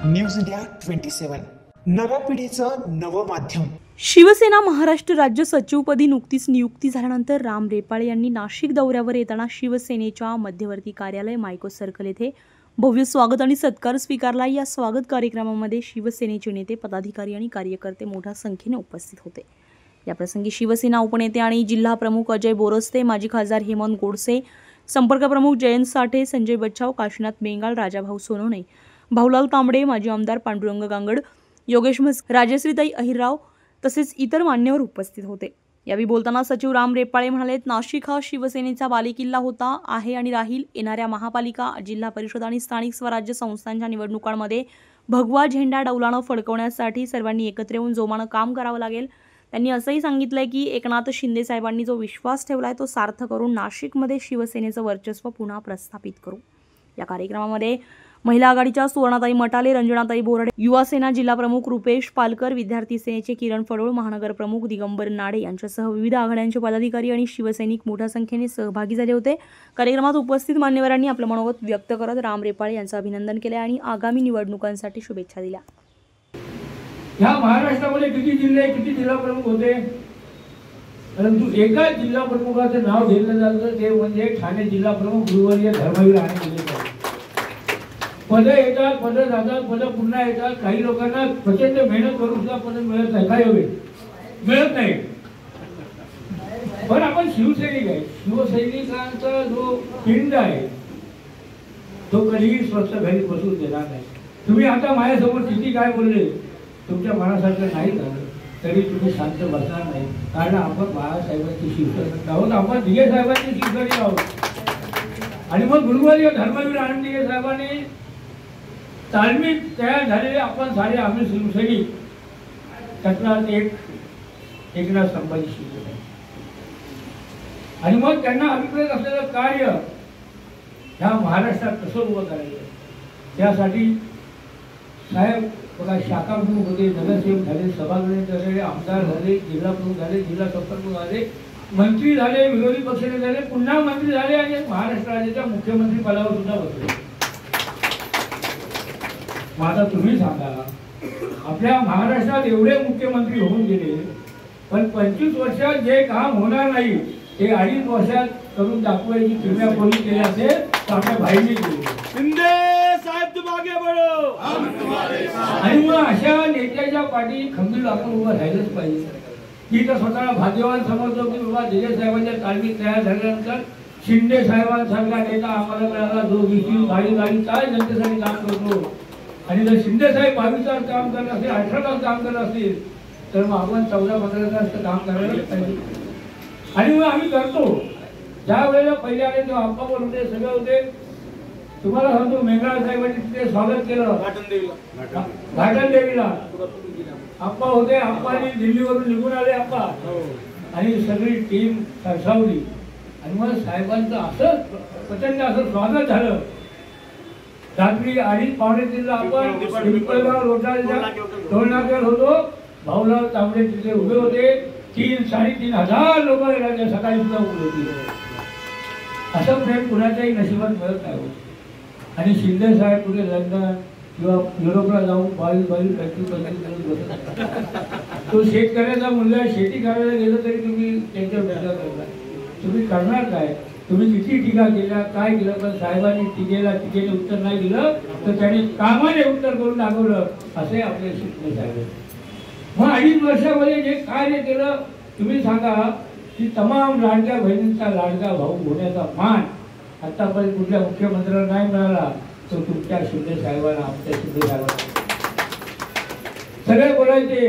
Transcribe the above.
News India 27 नव्या पिढीचं नवं माध्यम। शिवसेना महाराष्ट्र राज्य सचिवपदी नुकतीच नियुक्ती झाल्यानंतर राम रेपाळे यांनी नाशिक दौऱ्यावर येताना शिवसेनेच्या मध्यवर्ती कार्यालय मायको सर्कल येथे भव्य स्वागत आणि सत्कार स्वीकारला। या स्वागत कार्यक्रमामध्ये शिवसेनेचे नेते, पदाधिकारी आणि कार्यकर्ते मोठ्या संख्येने उपस्थित होते। या प्रसंगी शिवसेना उपनेते आणि जिल्हा प्रमुख अजय बोरस्ते, माजी खासदार हेमंत गोडसे, संपर्क प्रमुख जयंत साठे, संजय बच्चाव, काशीनाथ बेंगाल, राजाभाऊ सोनवणे, भाऊलाल तांबडे, माजी आमदार पांडुरंग गांगड, योगेश म्हस्के, राजश्रीताई अहिरराव तसेच इतर मान्यवर उपस्थित होते। यावेळी बोलताना सचिव राम रेपाळे म्हणाले, नाशिक हा शिवसेनेचा बालेकिल्ला होता, आहे आणि राहील। येणाऱ्या महापालिका, जिल्हा परिषद आणि स्थानिक स्वराज्य संस्थांच्या निवडणुकांमध्ये भगवा झेंडा डौलानं फडकवण्यासाठी सर्वांनी एकत्र येऊन जोमानं काम करावं लागेल। त्यांनी असंही सांगितलंय की एकनाथ शिंदे साहेबांनी जो विश्वास ठेवलाय तो सार्थ करून नाशिकमध्ये शिवसेनेचं वर्चस्व पुन्हा प्रस्थापित करू। या कार्यक्रमामध्ये महिला आघाडीच्या सुवर्णाताई मटाले, रंजनाताई बोराडे, युवा सेना जिल्हा प्रमुख रुपेश पालकर, विद्यार्थी सेनेचे किरण फडोळ, महानगर प्रमुख दिगंबर नाडे यांच्यासह विविध आघाड्यांचे पदाधिकारी आणि शिवसैनिक मोठ्या संख्येने सहभागी झाले होते। कार्यक्रमात उपस्थित मान्यवरांनी आपलं मनोगत व्यक्त करत राम रेपाळे यांचं अभिनंदन केले आणि आगामी निवडणुकांसाठी शुभेच्छा दिल्या। या महाराष्ट्रामध्ये किती जिल्हे, किती जिल्हा प्रमुख होते, परंतु एका जिल्हा प्रमुखाचं नाव घेतलं जातं ते म्हणजे ठाणे जिल्हा प्रमुख गुरुवर्य धर्मवीर आणि पदं येतात, पदं जातात, पदं पुन्हा येतात। काही लोकांना प्रचंड मेहनत करून सुद्धा पदं मिळत नाही, काय हवे मिळत नाही। पण आपण शिवसैनिक आहे, शिवसैनिकांचा जो पिंड आहे तो कधीही स्वच्छ घरी बसून देणार नाही। तुम्ही आता माझ्यासमोर किती काय बोलले, तुमच्या मनासारखं नाही झालं तरी तुम्ही शांत बसणार नाही, कारण आपण बाळासाहेबांची शिवसैनिक आहोत, आपण दिघे साहेबांची शिवसैनिक आहोत। आणि मग गुरुवर्य धर्मवीर आणि दिघे साहेबांनी तालमीत तयार झालेले आपण सारे आम्ही शिवसैनिक, त्यातला एकनाथ संभाजी शिंदे आणि मग त्यांना अभिप्रेत असलेलं कार्य ह्या महाराष्ट्रात कसं उभं करायचं, त्यासाठी साहेब बघा शाखा प्रमुख होते, नगरसेवक झाले, सभागृह झाले, आमदार झाले, जिल्हा प्रमुख झाले, जिल्हा संपर्क झाले, मंत्री झाले, विरोधी पक्षनेते झाले, पुन्हा मंत्री झाले आणि महाराष्ट्र राज्याच्या मुख्यमंत्री पदावर सुद्धा बसले। आता तुम्ही सांगा, आपल्या महाराष्ट्रात एवढे मुख्यमंत्री होऊन गेले, पण 25 वर्षात जे काम होणार नाही ते 2.5 वर्षात करून दाखवायची किंवा कोणी केली असेल तर आपल्या भाईंनी केली। शिंदे साहेब तुम आगे बढ़ो, हम तुम्हारे साथ। आणि मग अशा नेत्याच्या पाठी खंबीर आपण उभं राहिलंच पाहिजे। की तर स्वतःला भाग्यवान समजतो की बाबा दिघे साहेबांच्या तालमीत तयार झाल्यानंतर शिंदे साहेबांसारखा नेता आम्हाला मिळाला, जो 20 गाडी काय जनतेसाठी काम करतो। आणि जर शिंदे साहेब 22 तास काम करत असतील, 18 तास काम करत असतील तर मग आपण 14-15 तास काम करायला पाहिजे। आणि मग आम्ही करतो। ज्या वेळेला पहिले आले तेव्हा आप्पावर होते, सगळे होते। तुम्हाला सांगतो, मेंगराळ साहेबांनी तिथे स्वागत केलं घाटन देवीला, आप्पा होते। आप्पानी दिल्लीवरून निघून आले आप्पा आणि सगळी टीम सरसावली आणि मग साहेबांचं असं प्रचंड असं स्वागत झालं। रात्री 2:30-2:45 आपण पिंपळगाव रोडच्या टोलनाक्यावर होतो, भाऊलाल तांबडे तिथे उभे होते। 3-3.5 हजार लोक सकाळी सुद्धा उभे होते। असं प्रेम कुणाच्याही नशिबात मिळत नाही। आणि शिंदे साहेब कुठे लंडन किंवा युरोपला जाऊन 22-22 बसत, तो शेतकऱ्याचा मुलगा शेती करायला गेलं तरी तुम्ही त्यांच्या विचार करता, तुम्ही करणार काय? तुम्ही किती टीका केल्या, काय केलं, पण साहेबांनी टीकेने उत्तर नाही दिलं तर त्यांनी कामाने उत्तर करून दाखवलं। असे आपले शिंदे साहेब। मग 2.5 वर्षामध्ये जे कार्य केलं, तुम्ही सांगा की तमाम लाडक्या बहिणींचा लाडका भाऊ होण्याचा मान आतापर्यंत कुठल्या मुख्यमंत्र्यांना नाही मिळाला, तो तुमच्या शिंदे साहेबांना, आमच्या शिंदे साहेबांना। सगळे बोलायचे